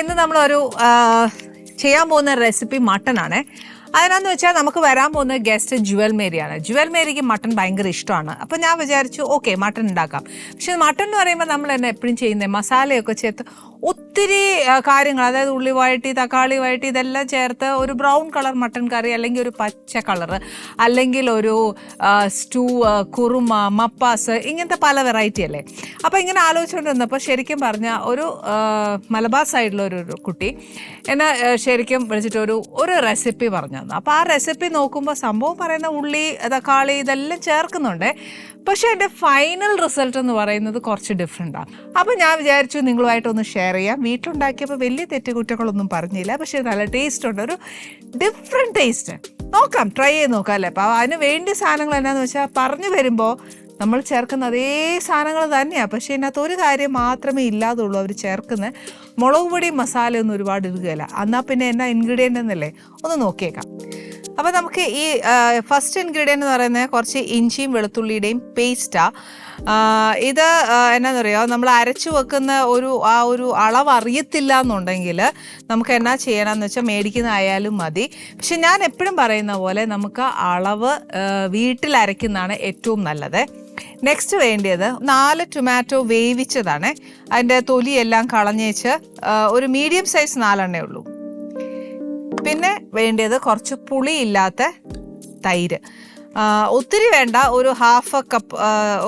ഇന്ന് നമ്മളൊരു ചെയ്യാൻ പോകുന്ന റെസിപ്പി മട്ടൺ ആണ്. അതിനാന്ന് വെച്ചാൽ നമുക്ക് വരാൻ പോകുന്ന ഗസ്റ്റ് ജുവൽ മേരിയാണ്. ജുവൽ മേരിക്ക് മട്ടൺ ഭയങ്കര ഇഷ്ടമാണ്. അപ്പോൾ ഞാൻ വിചാരിച്ചു ഓക്കെ മട്ടൺ ഉണ്ടാക്കാം. പക്ഷെ മട്ടൺ എന്ന് പറയുമ്പോൾ നമ്മൾ തന്നെ എപ്പോഴും ചെയ്യുന്നത് മസാലയൊക്കെ ചേർത്ത് ഒത്തിരി കാര്യങ്ങൾ, അതായത് ഉള്ളി വഴറ്റി തക്കാളി വഴറ്റി ഇതെല്ലാം ചേർത്ത് ഒരു ബ്രൗൺ കളർ മട്ടൺ കറി, അല്ലെങ്കിൽ ഒരു പച്ച കളറ്, അല്ലെങ്കിൽ ഒരു സ്റ്റൂ, കുറുമ, മപ്പാസ്, ഇങ്ങനത്തെ പല വെറൈറ്റി അല്ലേ. അപ്പോൾ ഇങ്ങനെ ആലോചിച്ചുകൊണ്ടിരുന്നപ്പോൾ ശരിക്കും പറഞ്ഞാൽ ഒരു മലബാർ സൈഡിലുള്ള ഒരു കുട്ടി എന്നെ ശരിക്കും വിളിച്ചിട്ട് ഒരു റെസിപ്പി പറഞ്ഞു തന്നു. അപ്പോൾ ആ റെസിപ്പി നോക്കുമ്പോൾ സംഭവം പറയുന്ന ഉള്ളി തക്കാളി ഇതെല്ലാം ചേർക്കുന്നുണ്ട്, പക്ഷേ എൻ്റെ ഫൈനൽ റിസൾട്ട് എന്ന് പറയുന്നത് കുറച്ച് ഡിഫറെൻറ്റാണ്. അപ്പോൾ ഞാൻ വിചാരിച്ചു നിങ്ങളുമായിട്ടൊന്ന് ഷെയർ ചെയ്യാം. വീട്ടിലുണ്ടാക്കിയപ്പോൾ വലിയ തെറ്റുകുറ്റങ്ങളൊന്നും പറഞ്ഞില്ല, പക്ഷേ നല്ല ടേസ്റ്റ് ഉണ്ട്, ഒരു ഡിഫറെൻറ്റ് ടേസ്റ്റ്. നോക്കാം, ട്രൈ ചെയ്ത് നോക്കാം അല്ലേ. അപ്പോൾ അതിന് വേണ്ടിയ സാധനങ്ങൾ എന്നാന്ന് വെച്ചാൽ പറഞ്ഞു വരുമ്പോൾ നമ്മൾ ചേർക്കുന്ന അതേ സാധനങ്ങൾ തന്നെയാണ്, പക്ഷേ ഇതിനകത്ത് ഒരു കാര്യം മാത്രമേ ഇല്ലാതുള്ളൂ. അവർ ചേർക്കുന്ന മുളക് പൊടി മസാലയൊന്നും ഒരുപാട് ഇടുകയില്ല. എന്നാൽ പിന്നെ എന്നാ ഇൻഗ്രീഡിയൻ്റ് എന്നല്ലേ ഒന്ന് നോക്കിയേക്കാം. അപ്പോൾ നമുക്ക് ഈ ഫസ്റ്റ് ഇൻഗ്രീഡിയൻ്റ് എന്ന് പറയുന്നത് കുറച്ച് ഇഞ്ചിയും വെളുത്തുള്ളിയുടെയും പേസ്റ്റാണ്. ഇത് എന്നാന്ന് പറയുക, നമ്മൾ അരച്ചു വെക്കുന്ന ഒരു അളവ് അറിയത്തില്ല എന്നുണ്ടെങ്കിൽ നമുക്ക് എന്നാ ചെയ്യണമെന്ന് വെച്ചാൽ മേടിക്കുന്നതായാലും മതി. പക്ഷെ ഞാൻ എപ്പോഴും പറയുന്ന പോലെ നമുക്ക് അളവ് വീട്ടിൽ അരയ്ക്കുന്നതാണ് ഏറ്റവും നല്ലത്. നെക്സ്റ്റ് വേണ്ടിയത് 4 ടൊമാറ്റോ വേവിച്ചതാണ്. അതിൻ്റെ തൊലിയെല്ലാം കളഞ്ഞേച്ച് ഒരു മീഡിയം സൈസ് 4 ഉള്ളൂ. പിന്നെ വേണ്ടത് കുറച്ച് പുളിയില്ലാത്ത തൈര്, ഒത്തിരി വേണ്ട, ഒരു ഹാഫ് കപ്പ്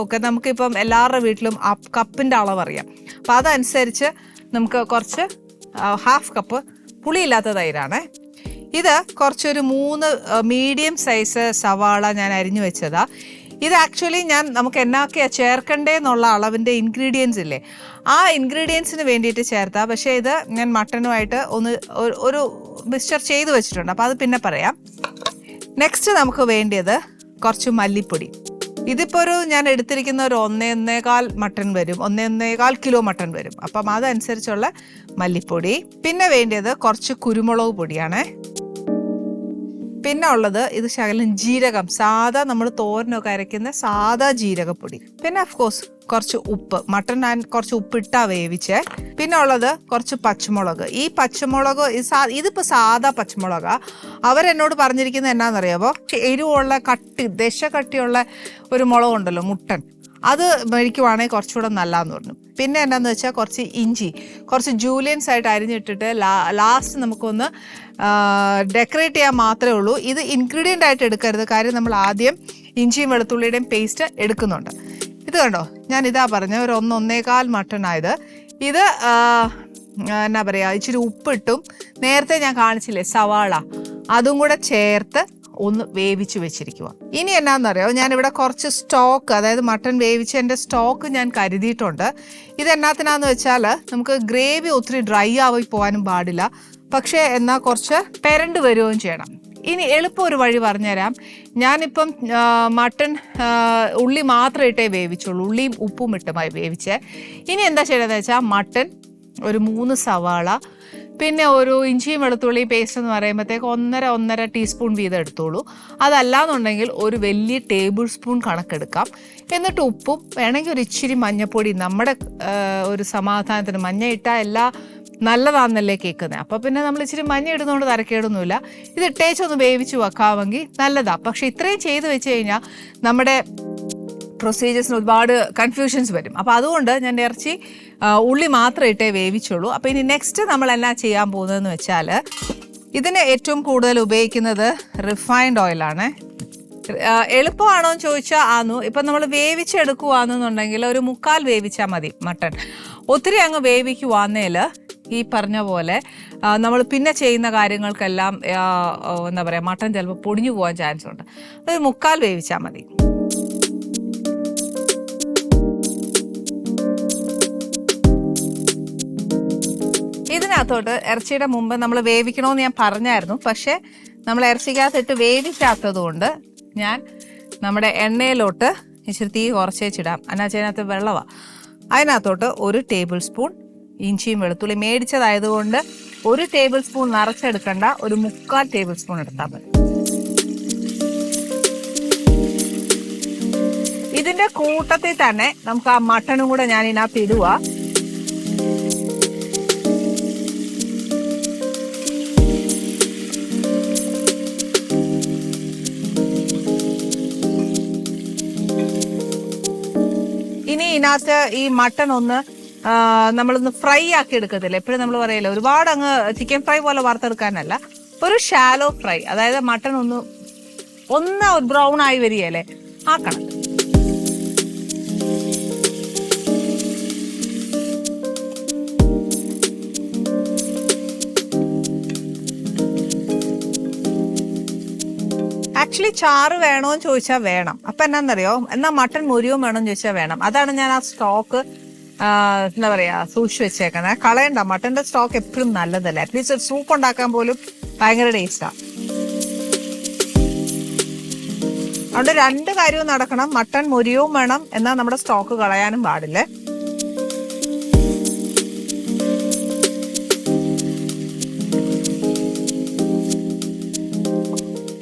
ഒക്കെ. നമുക്കിപ്പം എല്ലാവരുടെ വീട്ടിലും കപ്പിൻ്റെ അളവറിയാം, അപ്പം അതനുസരിച്ച് നമുക്ക് കുറച്ച് ഹാഫ് കപ്പ് പുളിയില്ലാത്ത തൈരാണ്. ഇത് കുറച്ചൊരു 3 മീഡിയം സൈസ് സവാള ഞാൻ അരിഞ്ഞു വെച്ചതാണ്. ഇത് ആക്ച്വലി നമുക്ക് എന്നാക്കെയാണ് ചേർക്കണ്ടേന്നുള്ള അളവിൻ്റെ ഇൻഗ്രീഡിയൻസ് ഇല്ലേ, ആ ഇൻഗ്രീഡിയൻസിന് വേണ്ടിയിട്ട് ചേർത്താൽ. പക്ഷേ ഇത് ഞാൻ മട്ടനുമായിട്ട് ഒരു മിക്സ്ചർ ചെയ്ത് വെച്ചിട്ടുണ്ട്, അപ്പോൾ അത് പിന്നെ പറയാം. നെക്സ്റ്റ് നമുക്ക് വേണ്ടിയത് കുറച്ച് മല്ലിപ്പൊടി. ഇതിപ്പോൾ ഞാൻ എടുത്തിരിക്കുന്ന ഒരു 1.25 മട്ടൺ വരും, 1.25 കിലോ മട്ടൺ വരും. അപ്പം അതനുസരിച്ചുള്ള മല്ലിപ്പൊടി. പിന്നെ വേണ്ടിയത് കുറച്ച് കുരുമുളക് പൊടിയാണ്. പിന്നെ ഉള്ളത് ഇത് ശകലം ജീരകം, സാധാ നമ്മൾ തോരനൊക്കെ അരയ്ക്കുന്ന സാധാ ജീരകപ്പൊടി. പിന്നെ ഓഫ്കോഴ്സ് കുറച്ച് ഉപ്പ്. മട്ടൺ ഞാൻ കുറച്ച് ഉപ്പിട്ടാ വേവിച്ചേ. പിന്നെ ഉള്ളത് കുറച്ച് പച്ചമുളക്. ഈ പച്ചമുളക് ഇതിപ്പോൾ സാധാ പച്ചമുളകാണ്. അവരെന്നോട് പറഞ്ഞിരിക്കുന്നത് എന്നാണെന്നറിയാമോ, എരിവുള്ള ദശ കട്ടിയുള്ള ഒരു മുളകുണ്ടല്ലോ മുട്ടൻ, അത് മേടിക്കുവാണെങ്കിൽ കുറച്ചുകൂടെ നല്ലതെന്ന് പറഞ്ഞു. പിന്നെ എന്താണെന്ന് വെച്ചാൽ കുറച്ച് ഇഞ്ചി, കുറച്ച് ജൂലിയൻസ് ആയിട്ട് അരിഞ്ഞിട്ടിട്ട് ലാസ്റ്റ് നമുക്കൊന്ന് ഡെക്കറേറ്റ് ചെയ്യാൻ മാത്രമേ ഉള്ളൂ. ഇത് ഇൻഗ്രീഡിയൻ്റ് ആയിട്ട് എടുക്കരുത്, കാര്യം നമ്മൾ ആദ്യം ഇഞ്ചിയും വെളുത്തുള്ളിയുടെയും പേസ്റ്റ് എടുക്കുന്നുണ്ട്. ഇത് കണ്ടോ, ഞാൻ ഇതാ പറഞ്ഞ ഒരു 1.25 മട്ടനായത്. ഇത് എന്നാ പറയുക, ഇച്ചിരി ഉപ്പിട്ടും നേരത്തെ ഞാൻ കാണിച്ചില്ലേ സവാള, അതും കൂടെ ചേർത്ത് ഒന്ന് വേവിച്ച് വെച്ചിരിക്കുക. ഇനി എന്നാന്നറിയോ, ഞാനിവിടെ കുറച്ച് സ്റ്റോക്ക്, അതായത് മട്ടൺ വേവിച്ചതിൻ്റെ സ്റ്റോക്ക് ഞാൻ കരുതിയിട്ടുണ്ട്. ഇത് എന്നാത്തിനാന്ന് വെച്ചാൽ നമുക്ക് ഗ്രേവി ഒത്തിരി ഡ്രൈ ആയി പോകാനും പാടില്ല, പക്ഷേ എന്നാൽ കുറച്ച് പെരണ്ട് വരികയും ചെയ്യണം. ഇനി എളുപ്പം ഒരു വഴി പറഞ്ഞുതരാം. ഞാനിപ്പം മട്ടൺ ഉള്ളി മാത്രം ഇട്ടേ വേവിച്ചുള്ളൂ, ഉള്ളിയും ഉപ്പും ഇട്ടുമായി വേവിച്ചേ. ഇനി എന്താ ചെയ്യണമെന്ന് വെച്ചാൽ മട്ടൺ ഒരു 3 സവാള, പിന്നെ ഒരു ഇഞ്ചിയും വെളുത്തുള്ളി പേസ്റ്റ് എന്ന് പറയുമ്പോഴത്തേക്ക് 1.5 ടീസ്പൂൺ വീതം എടുത്തോളൂ. അതല്ലാന്നുണ്ടെങ്കിൽ ഒരു വലിയ ടേബിൾ സ്പൂൺ കണക്കെടുക്കാം. എന്നിട്ട് ഉപ്പും വേണമെങ്കിൽ ഒരു ഇച്ചിരി മഞ്ഞൾപ്പൊടി, നമ്മുടെ ഒരു സമാധാനത്തിന്. മഞ്ഞ ഇട്ടാൽ എല്ലാം നല്ലതാണെന്നല്ലേ കേൾക്കുന്നത്, അപ്പോൾ പിന്നെ നമ്മൾ ഇച്ചിരി മഞ്ഞ ഇടുന്നതുകൊണ്ട് തരക്കേടൊന്നുമില്ല. ഇത് ഇട്ടേച്ചൊന്ന് വേവിച്ച് വെക്കാമെങ്കിൽ നല്ലതാണ്. പക്ഷേ ഇത്രയും ചെയ്ത് വെച്ച് കഴിഞ്ഞാൽ നമ്മുടെ പ്രൊസീജിയേഴ്സിന് ഒരുപാട് കൺഫ്യൂഷൻസ് വരും. അപ്പോൾ അതുകൊണ്ട് ഞാൻ ഇറച്ചി ഉള്ളി മാത്രം ഇട്ടേ വേവിച്ചുള്ളൂ. അപ്പോൾ ഇനി നെക്സ്റ്റ് നമ്മൾ എന്നാ ചെയ്യാൻ പോകുന്നതെന്ന് വെച്ചാൽ, ഇതിന് ഏറ്റവും കൂടുതൽ ഉപയോഗിക്കുന്നത് റിഫൈൻഡ് ഓയിലാണ്. എളുപ്പമാണോ എന്ന് ചോദിച്ചാൽ ആന്നു. ഇപ്പം നമ്മൾ വേവിച്ചെടുക്കുവാണെന്നുണ്ടെങ്കിൽ ഒരു 3/4 വേവിച്ചാൽ മതി മട്ടൺ. ഒത്തിരി അങ്ങ് വേവിക്കുവാന്നേൽ ഈ പറഞ്ഞ പോലെ നമ്മൾ പിന്നെ ചെയ്യുന്ന കാര്യങ്ങൾക്കെല്ലാം എന്താ പറയുക, മട്ടൺ ചിലപ്പോൾ പൊടിഞ്ഞു പോകാൻ ചാൻസ് ഉണ്ട്. ഒരു 3/4 വേവിച്ചാൽ മതി. ഇതിനകത്തോട്ട് ഇറച്ചിയുടെ മുമ്പ് നമ്മൾ വേവിക്കണമെന്ന് ഞാൻ പറഞ്ഞായിരുന്നു, പക്ഷേ നമ്മൾ ഇറച്ചിക്കകത്തിട്ട് വേവിക്കാത്തത് കൊണ്ട് ഞാൻ നമ്മുടെ എണ്ണയിലോട്ട് ഇച്ചിരി തീ കുറച്ചേച്ചിടാം. അതിനകത്ത് വെള്ളമാണ്. അതിനകത്തോട്ട് 1 ടേബിൾ സ്പൂൺ ഇഞ്ചിയും വെളുത്തുള്ളി മേടിച്ചതായതുകൊണ്ട് 1 ടേബിൾ സ്പൂൺ നിറച്ചെടുക്കണ്ട, ഒരു 3/4 ടേബിൾ സ്പൂൺ എടുത്താൽ മതി. ഇതിൻ്റെ കൂട്ടത്തിൽ തന്നെ നമുക്ക് ആ മട്ടനും കൂടെ ഞാൻ ഇതിനകത്ത് ഇടുക. ഇതിനകത്ത് ഈ മട്ടൺ ഒന്ന് നമ്മളൊന്ന് ഫ്രൈ ആക്കി എടുക്കത്തില്ല. എപ്പോഴും നമ്മൾ പറയല്ലോ ഒരുപാട് അങ്ങ് ചിക്കൻ ഫ്രൈ പോലെ വറുത്തെടുക്കാനല്ല, ഒരു ഷാലോ ഫ്രൈ, അതായത് മട്ടൺ ഒന്ന് ബ്രൗൺ ആയി വരികയല്ലേ, ആക്കണം. ആക്ച്വലി ചാറ് വേണോന്ന് ചോദിച്ചാൽ വേണം. അപ്പൊ എന്നാന്നറിയോ, എന്നാ മട്ടൺ മുരിയും വേണമെന്ന് ചോദിച്ചാൽ വേണം. അതാണ് ഞാൻ ആ സ്റ്റോക്ക് എന്താ പറയാ സൂക്ഷിച്ചു വെച്ചേക്കുന്നത്. കളയണ്ട, മട്ടന്റെ സ്റ്റോക്ക് എപ്പോഴും നല്ലതല്ലേ. അറ്റ്ലീസ്റ്റ് ഒരു സൂപ്പ് ഉണ്ടാക്കാൻ പോലും ഭയങ്കര ടേസ്റ്റാ. അതുകൊണ്ട് 2 കാര്യവും നടക്കണം, മട്ടൺ മുരിയും വേണം, എന്നാൽ നമ്മുടെ സ്റ്റോക്ക് കളയാനും പാടില്ലേ.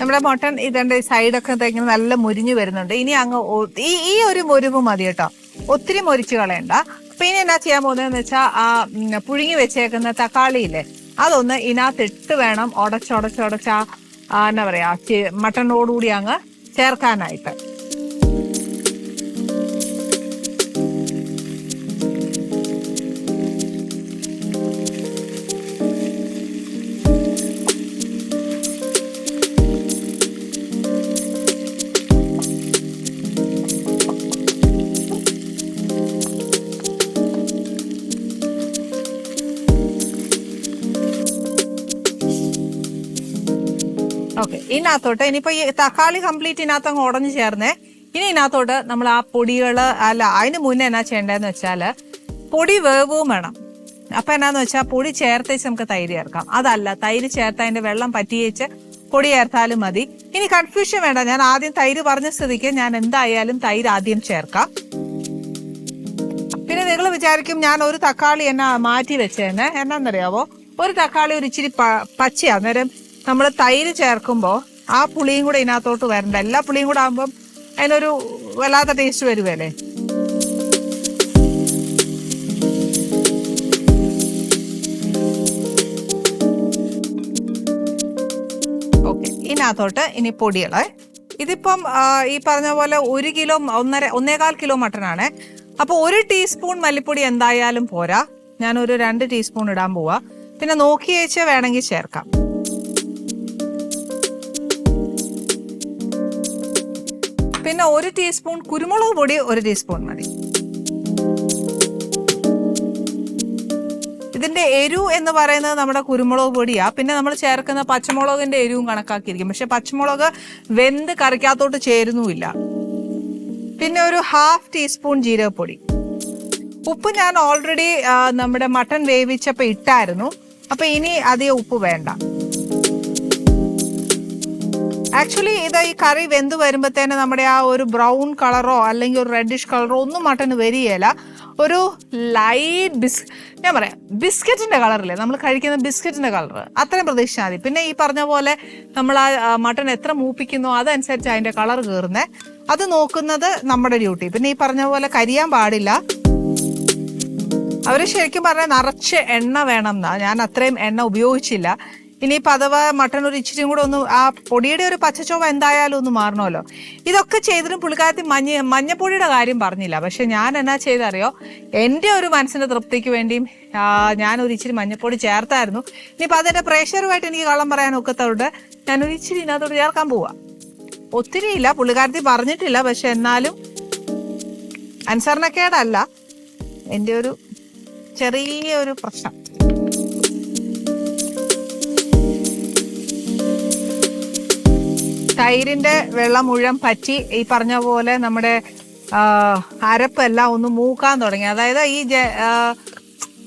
നമ്മുടെ മട്ടൺ ഇതിന്റെ സൈഡൊക്കെ ഇങ്ങനെ നല്ല മുരിഞ്ഞു വരുന്നുണ്ട്. ഇനി അങ്ങ് ഈ ഒരു മുരിവ് മതി കേട്ടോ, ഒത്തിരി മൊരിച്ച് കളയണ്ട. അപ്പൊ ഇനി എന്നാ ചെയ്യാൻ പോകുന്നതെന്ന് വെച്ചാൽ ആ പുഴുങ്ങി വെച്ചേക്കുന്ന തക്കാളിയില്ലേ, അതൊന്ന് ഇതിനകത്തിട്ട് വേണം ഉടച്ചുടച്ചുടച്ച എന്നാ പറയാ മട്ടനോടുകൂടി അങ്ങ് ചേർക്കാനായിട്ട്. ഓക്കെ, ഇതിനകത്തോട്ട് ഇനിയിപ്പോ ഈ തക്കാളി കംപ്ലീറ്റ് ഇതിനകത്ത് അങ്ങ് ഉടഞ്ഞു ചേർന്നേ. ഇനി ഇതിനകത്തോട്ട് നമ്മൾ ആ പൊടികള് അതിന് മുന്നേ എന്നാ ചെയ്യേണ്ടതെന്ന് വെച്ചാല് പൊടി വേവും വേണം. അപ്പൊ എന്നാന്ന് വെച്ചാൽ പൊടി ചേർത്തേച്ച് നമുക്ക് തൈര് ചേർക്കാം. അതല്ല, തൈര് ചേർത്ത് അതിന്റെ വെള്ളം പറ്റിയേച്ച് പൊടി ചേർത്താലും മതി. ഇനി കൺഫ്യൂഷൻ വേണ്ട, ഞാൻ ആദ്യം തൈര് പറഞ്ഞ സ്ഥിതിക്ക് ഞാൻ എന്തായാലും തൈര് ആദ്യം ചേർക്കാം. പിന്നെ നിങ്ങൾ വിചാരിക്കും ഞാൻ ഒരു തക്കാളി എന്നാ മാറ്റി വെച്ചേന്നെ. എന്നാന്നറിയാവോ, ഒരു തക്കാളി ഒരു ഇച്ചിരി പച്ചയാ. അന്നേരം നമ്മൾ തൈര് ചേർക്കുമ്പോൾ ആ പുളിയും കൂടെ ഇതിനകത്തോട്ട് വരണ്ട. എല്ലാ പുളിയും കൂടെ ആകുമ്പം അതിനൊരു വല്ലാത്ത ടേസ്റ്റ് വരുവല്ലേ. ഓക്കെ, ഇതിനകത്തോട്ട് ഇനി പൊടികളെ. ഇതിപ്പം ഈ പറഞ്ഞ പോലെ 1 കിലോ 1.25 കിലോ മട്ടനാണ്. അപ്പൊ 1 ടീസ്പൂൺ മല്ലിപ്പൊടി എന്തായാലും പോരാ, ഞാനൊരു 2 ടീസ്പൂൺ ഇടാൻ പോവാ. പിന്നെ നോക്കി വെച്ച് വേണമെങ്കിൽ ചേർക്കാം. പിന്നെ 1 ടീസ്പൂൺ കുരുമുളക് പൊടി 1 ടീസ്പൂൺ മതി. ഇതിന്റെ എരിവ് എന്ന് പറയുന്നത് നമ്മുടെ കുരുമുളക് പൊടിയാ. പിന്നെ നമ്മൾ ചേർക്കുന്ന പച്ചമുളകിന്റെ എരിവും കണക്കാക്കിയിരിക്കും. പക്ഷെ പച്ചമുളക് വെന്ത് കറിക്കകത്തോട്ട് ചേരുന്നുമില്ല. പിന്നെ ഒരു 1/2 ടീസ്പൂൺ ജീരകപ്പൊടി. ഉപ്പ് ഞാൻ ഓൾറെഡി നമ്മുടെ മട്ടൺ വേവിച്ചപ്പോൾ ഇട്ടായിരുന്നു. അപ്പൊ ഇനി അധികം ഉപ്പ് വേണ്ട. ആക്ച്വലി ഇത് ഈ കറി വെന്ത് വരുമ്പോഴത്തേന് നമ്മുടെ ആ ഒരു ബ്രൗൺ കളറോ അല്ലെങ്കിൽ ഒരു റെഡിഷ് കളറോ ഒന്നും മട്ടന് വരികയില്ല. ഒരു ലൈറ്റ് ഞാൻ പറയാം ബിസ്ക്കറ്റിന്റെ കളറില്ലേ, നമ്മൾ കഴിക്കുന്ന ബിസ്ക്കറ്റിന്റെ കളർ, അത്രയും പ്രതീക്ഷിച്ചാൽ മതി. പിന്നെ ഈ പറഞ്ഞ പോലെ നമ്മൾ ആ മട്ടൺ എത്ര മൂപ്പിക്കുന്നോ അതനുസരിച്ച് അതിന്റെ കളർ കയറുന്നേ. അത് നോക്കുന്നത് നമ്മുടെ ഡ്യൂട്ടി. പിന്നെ ഈ പറഞ്ഞ പോലെ കരിയാൻ പാടില്ല. അവര് ശരിക്കും പറഞ്ഞാൽ നിറച്ച് എണ്ണ വേണം എന്നാ. ഞാൻ അത്രയും എണ്ണ ഉപയോഗിച്ചില്ല. ഇനിയിപ്പോൾ അഥവാ മട്ടൺ ഒരു ഇച്ചിരിയും കൂടെ ഒന്ന് ആ പൊടിയുടെ ഒരു പച്ചച്ചോവ എന്തായാലും ഒന്ന് മാറണമല്ലോ. ഇതൊക്കെ ചെയ്തിട്ടും പുള്ളിക്കാരത്തി മഞ്ഞപ്പൊടിയുടെ കാര്യം പറഞ്ഞില്ല. പക്ഷെ ഞാൻ എന്നാ ചെയ്തറിയോ, എൻ്റെ ഒരു മനസ്സിന്റെ തൃപ്തിക്ക് വേണ്ടിയും ഞാനൊരു ഇച്ചിരി മഞ്ഞപ്പൊടി ചേർത്തായിരുന്നു. ഇനിയിപ്പോൾ അതിൻ്റെ പ്രേഷറുമായിട്ട് എനിക്ക് കള്ളം പറയാൻ ഒക്കത്തോണ്ട് ഞാനൊരു ഇച്ചിരി ഇതിനകത്തോട് ചേർക്കാൻ പോവാ. ഒത്തിരി ഇല്ല, പുള്ളിക്കാരത്തി പറഞ്ഞിട്ടില്ല. പക്ഷെ എന്നാലും അനുസരണക്കേടല്ല, എൻ്റെ ഒരു ചെറിയൊരു പ്രശ്നം. തൈരിന്റെ വെള്ളം മുഴുവൻ പറ്റി ഈ പറഞ്ഞ പോലെ നമ്മുടെ അരപ്പെല്ലാം ഒന്ന് മൂക്കാൻ തുടങ്ങി. അതായത് ഈ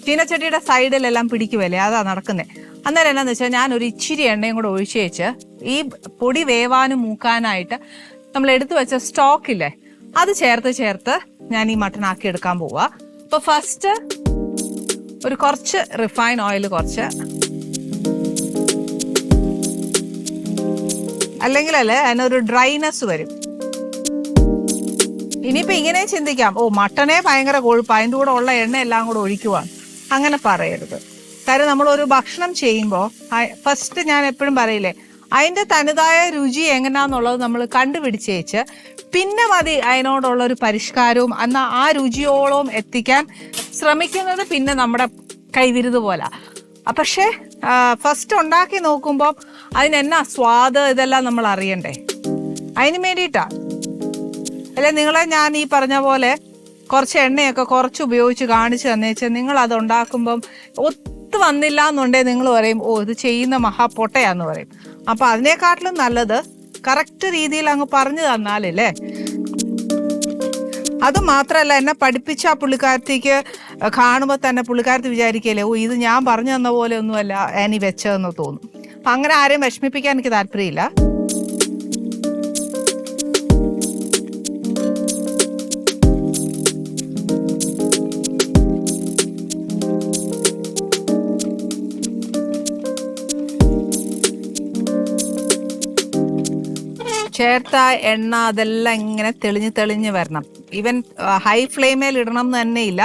ചീനച്ചട്ടിയുടെ സൈഡിലെല്ലാം പിടിക്കുമല്ലേ, അതാ നടക്കുന്നത്. അന്നേരം എന്നാന്ന് വെച്ചാൽ ഞാൻ ഒരു ഇച്ചിരി എണ്ണയും കൂടെ ഒഴിച്ച് വെച്ച് ഈ പൊടി വേവാനും മൂക്കാനായിട്ട് നമ്മൾ എടുത്തു വെച്ച സ്റ്റോക്കില്ലേ അത് ചേർത്ത് ഞാൻ ഈ മട്ടൺ ആക്കി എടുക്കാൻ പോവാ. അപ്പൊ ഫസ്റ്റ് ഒരു കുറച്ച് റിഫൈൻ ഓയിൽ, കുറച്ച് അല്ലെങ്കിൽ അല്ലേ അതിനൊരു ഡ്രൈനെസ് വരും. ഇനിയിപ്പോ ഇങ്ങനെ ചിന്തിക്കാം, ഓ മട്ടനെ ഭയങ്കര കൊഴുപ്പ്, അതിൻ്റെ കൂടെ ഉള്ള എണ്ണ എല്ലാം കൂടെ ഒഴിക്കുവാണ്. അങ്ങനെ പറയരുത്. കാര്യം നമ്മളൊരു ഭക്ഷണം ചെയ്യുമ്പോൾ ഫസ്റ്റ് ഞാൻ എപ്പോഴും പറയില്ലേ, അതിൻ്റെ തനതായ രുചി എങ്ങനെയാന്നുള്ളത് നമ്മൾ കണ്ടുപിടിച്ചേച്ച് പിന്നെ മതി അതിനോടുള്ളൊരു പരിഷ്കാരവും എന്നാൽ ആ രുചിയോളം എത്തിക്കാൻ ശ്രമിക്കുന്നത് പിന്നെ നമ്മുടെ കൈവിരുത് പോലെ. പക്ഷേ ഫസ്റ്റ് ഉണ്ടാക്കി നോക്കുമ്പോൾ അതിനെന്നാ സ്വാദ് ഇതെല്ലാം നമ്മൾ അറിയണ്ടേ, അതിന് വേണ്ടിയിട്ടാണ്. അല്ലെ നിങ്ങളെ ഞാൻ ഈ പറഞ്ഞ പോലെ കുറച്ച് എണ്ണയൊക്കെ കുറച്ച് ഉപയോഗിച്ച് കാണിച്ചു തന്നേച്ചാൽ നിങ്ങൾ അത് ഉണ്ടാക്കുമ്പം ഒത്തു വന്നില്ല എന്നുണ്ടെങ്കിൽ നിങ്ങൾ പറയും ഓ ഇത് ചെയ്യുന്ന മഹാപ്പൊട്ടയാന്ന് പറയും. അപ്പം അതിനേക്കാട്ടിലും നല്ലത് കറക്റ്റ് രീതിയിൽ അങ്ങ് പറഞ്ഞു തന്നാലല്ലേ. അത് മാത്രമല്ല എന്നെ പഠിപ്പിച്ച ആ പുള്ളിക്കാരത്തേക്ക് കാണുമ്പോൾ തന്നെ പുള്ളിക്കാരത്ത് വിചാരിക്കല്ലേ ഓ ഇത് ഞാൻ പറഞ്ഞു തന്ന പോലെ ഒന്നുമല്ല ആനി വെച്ചതെന്ന് തോന്നും. അപ്പം അങ്ങനെ ആരെയും വിഷമിപ്പിക്കാൻ എനിക്ക് താല്പര്യമില്ല. ചേർത്ത എണ്ണ അതെല്ലാം ഇങ്ങനെ തെളിഞ്ഞ് വരണം. ഈവൻ ഹൈ ഫ്ലെയിമിൽ ഇടണം എന്ന് തന്നെ ഇല്ല,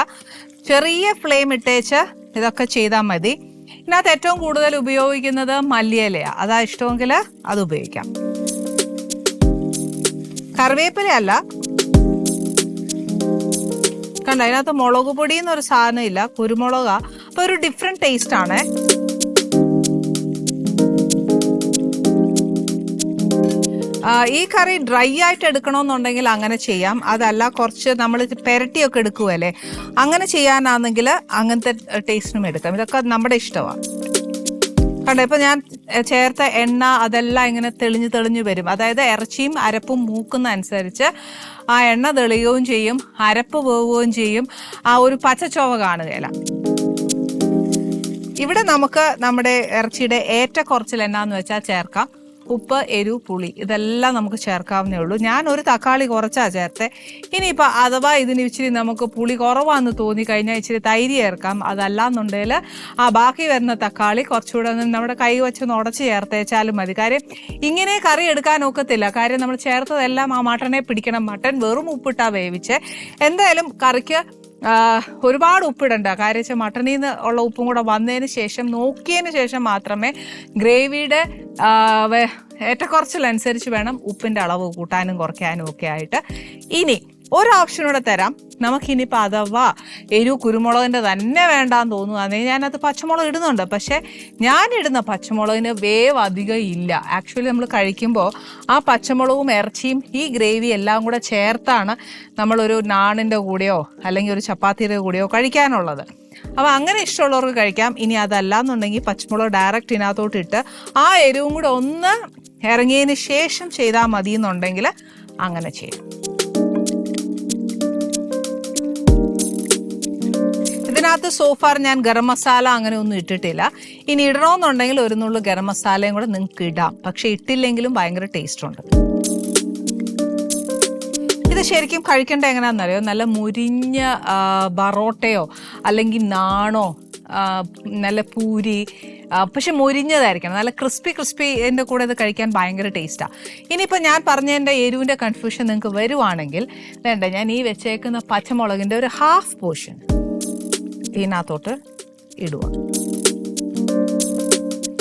ചെറിയ ഫ്ലെയിം ഇട്ടേച്ച് ഇതൊക്കെ ചെയ്താൽ മതി. ഇതിനകത്ത് ഏറ്റവും കൂടുതൽ ഉപയോഗിക്കുന്നത് മല്ലിയിലയാണ്. അതാ ഇഷ്ടമെങ്കിൽ അത് ഉപയോഗിക്കാം. കറിവേപ്പിലയല്ല. കണ്ട അതിനകത്ത് മുളക് പൊടി എന്നൊരു സാധനം ഇല്ല, കുരുമുളകാ. അപ്പൊ ഒരു ഡിഫറെന്റ് ടേസ്റ്റ് ആണ്. ഈ കറി ഡ്രൈ ആയിട്ട് എടുക്കണമെന്നുണ്ടെങ്കിൽ അങ്ങനെ ചെയ്യാം. അതല്ല കുറച്ച് നമ്മൾ പെരട്ടിയൊക്കെ എടുക്കുമല്ലേ, അങ്ങനെ ചെയ്യാനാണെങ്കിൽ അങ്ങനത്തെ ടേസ്റ്റിനും എടുക്കാം. ഇതൊക്കെ നമ്മുടെ ഇഷ്ടമാണ്. കണ്ടോ ഇപ്പം ഞാൻ ചേർത്ത എണ്ണ അതെല്ലാം ഇങ്ങനെ തെളിഞ്ഞ് വരും. അതായത് ഇറച്ചിയും അരപ്പും മൂക്കുന്ന അനുസരിച്ച് ആ എണ്ണ തെളിയുകയും ചെയ്യും, അരപ്പ് വേവുകയും ചെയ്യും, ആ ഒരു പച്ചച്ചോവ കാണുകയില്ല. ഇവിടെ നമുക്ക് നമ്മുടെ ഇറച്ചിയുടെ ഏറ്റക്കുറച്ചിൽ എന്നാന്ന് വെച്ചാൽ ചേർക്കാം. ഉപ്പ്, എരിവ്, പുളി ഇതെല്ലാം നമുക്ക് ചേർക്കാവുന്നേ ഉള്ളൂ. ഞാൻ ഒരു തക്കാളി കുറച്ചാ ചേർത്തെ. ഇനിയിപ്പോൾ അഥവാ ഇതിന് ഇച്ചിരി നമുക്ക് പുളി കുറവാന്ന് തോന്നി കഴിഞ്ഞാൽ ഇച്ചിരി തൈര് ചേർക്കാം. അതല്ലാന്നുണ്ടെങ്കിൽ ആ ബാക്കി വരുന്ന തക്കാളി കുറച്ചുകൂടെ നമ്മുടെ കൈ വെച്ചൊന്ന് ഉടച്ച് ചേർത്തേച്ചാലും മതി. കാര്യം ഇങ്ങനെ കറി എടുക്കാൻ ഒക്കത്തില്ല. കാര്യം നമ്മൾ ചേർത്തതെല്ലാം ആ മട്ടനെ പിടിക്കണം. മട്ടൻ വെറും ഉപ്പിട്ടാ വേവിച്ച്. എന്തായാലും കറിക്ക് ഒരുപാട് ഉപ്പിടണ്ട. കാര്യം വെച്ചാൽ മട്ടണിൽ നിന്ന് ഉള്ള ഉപ്പും കൂടെ വന്നതിന് ശേഷം നോക്കിയതിന് ശേഷം മാത്രമേ ഗ്രേവിയുടെ ഏറ്റക്കുറച്ചിലനുസരിച്ച് വേണം ഉപ്പിൻ്റെ അളവ് കൂട്ടാനും കുറയ്ക്കാനും ഒക്കെ ആയിട്ട്. ഇനി ഒരു ഓപ്ഷനൂടെ തരാം. നമുക്കിനിയിപ്പോൾ അഥവാ എരിവ് കുരുമുളകിൻ്റെ തന്നെ വേണ്ടാന്ന് തോന്നുകയാണെങ്കിൽ ഞാനത് പച്ചമുളക് ഇടുന്നുണ്ട്. പക്ഷേ ഞാനിടുന്ന പച്ചമുളകിന് വേവ് അധികം ഇല്ല. ആക്ച്വലി നമ്മൾ കഴിക്കുമ്പോൾ ആ പച്ചമുളകും ഇറച്ചിയും ഈ ഗ്രേവി എല്ലാം കൂടെ ചേർത്താണ് നമ്മളൊരു നാണിൻ്റെ കൂടെയോ അല്ലെങ്കിൽ ഒരു ചപ്പാത്തിയുടെ കൂടെയോ കഴിക്കാനുള്ളത്. അപ്പോൾ അങ്ങനെ ഇഷ്ടമുള്ളവർക്ക് കഴിക്കാം. ഇനി അതല്ലാന്നുണ്ടെങ്കിൽ പച്ചമുളക് ഡയറക്റ്റ് ഇതിനകത്തോട്ട് ഇട്ട് ആ എരിവും കൂടെ ഒന്ന് ഇറങ്ങിയതിന് ശേഷം ചെയ്താൽ മതി എന്നുണ്ടെങ്കിൽ അങ്ങനെ ചെയ്യാം. ഇതിനകത്ത് സോഫാർ ഞാൻ ഗരം മസാല അങ്ങനെ ഒന്നും ഇട്ടിട്ടില്ല. ഇനി ഇടണമെന്നുണ്ടെങ്കിൽ ഒരു നുള്ളു ഗരം മസാലയും കൂടെ നിങ്ങൾക്ക് ഇടാം. പക്ഷെ ഇട്ടില്ലെങ്കിലും ഭയങ്കര ടേസ്റ്റ് ഉണ്ട്. ഇത് ശരിക്കും കഴിക്കേണ്ട എങ്ങനെയാണെന്നറിയോ, നല്ല മുരിഞ്ഞ ബറോട്ടയോ അല്ലെങ്കിൽ നാണോ നല്ല പൂരി, പക്ഷെ മുരിഞ്ഞതായിരിക്കണം. നല്ല ക്രിസ്പി എൻ്റെ കൂടെ ഇത് കഴിക്കാൻ ഭയങ്കര ടേസ്റ്റാണ്. ഇനിയിപ്പോൾ ഞാൻ പറഞ്ഞതിൻ്റെ എരിവിൻ്റെ കൺഫ്യൂഷൻ നിങ്ങൾക്ക് വരുവാണെങ്കിൽ വേണ്ട, ഞാൻ ഈ വെച്ചേക്കുന്ന പച്ചമുളകിൻ്റെ ഒരു ഹാഫ് പോർഷൻ ഇതിനകത്തോട്ട് ഇടുക.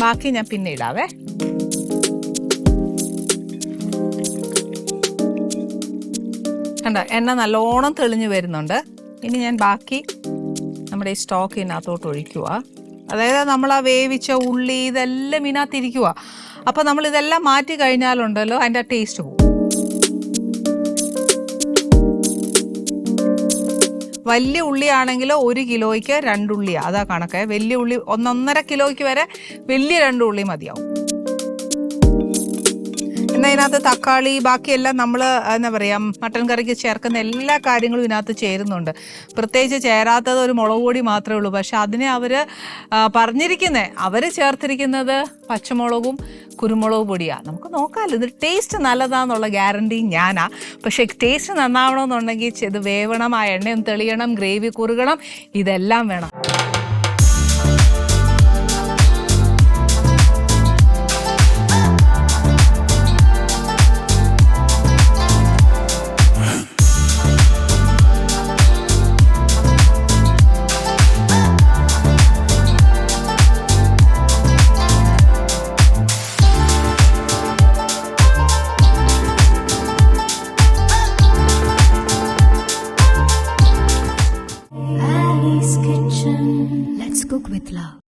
ബാക്കി ഞാൻ പിന്നെ ഇടാവേ. കണ്ട എണ്ണ നല്ലോണം തെളിഞ്ഞ് വരുന്നുണ്ട്. ഇനി ഞാൻ ബാക്കി നമ്മുടെ ഈ സ്റ്റോക്ക് ഇതിനകത്തോട്ട് ഒഴിക്കുക. അതായത് നമ്മൾ ആ വേവിച്ച ഉള്ളി ഇതെല്ലാം ഇതിനകത്തിരിക്കുക. അപ്പോൾ നമ്മൾ ഇതെല്ലാം മാറ്റി കഴിഞ്ഞാലുണ്ടല്ലോ അതിൻ്റെ ടേസ്റ്റ് പോകും. വലിയ ഉള്ളിയാണെങ്കിൽ 1 കിലോയ്ക്ക് 2 ഉള്ളിയാണ്, അതാ കണക്ക്. വലിയ ഉള്ളി 1.5 കിലോയ്ക്ക് വരെ വലിയ 2 ഉള്ളി മതിയാവും. എന്നാൽ ഇതിനകത്ത് തക്കാളി ബാക്കിയെല്ലാം നമ്മൾ എന്താ പറയുക മട്ടൻ കറിക്ക് ചേർക്കുന്ന എല്ലാ കാര്യങ്ങളും ഇതിനകത്ത് ചേരുന്നുണ്ട്. പ്രത്യേകിച്ച് ചേരാത്തത് ഒരു മുളക് പൊടി മാത്രമേ ഉള്ളൂ. പക്ഷെ അതിനെ അവർ ചേർത്തിരിക്കുന്നത് പച്ചമുളകും കുരുമുളക് പൊടിയാണ്. നമുക്ക് നോക്കാമല്ലോ, ഇത് ടേസ്റ്റ് നല്ലതാണെന്നുള്ള ഗ്യാരണ്ടി ഞാനാ. പക്ഷേ ടേസ്റ്റ് നന്നാവണമെന്നുണ്ടെങ്കിൽ ഇത് വേവണം, ആ എണ്ണയും തെളിയണം, ഗ്രേവി കുറുകണം, ഇതെല്ലാം വേണം. kitchen. Let's cook with love.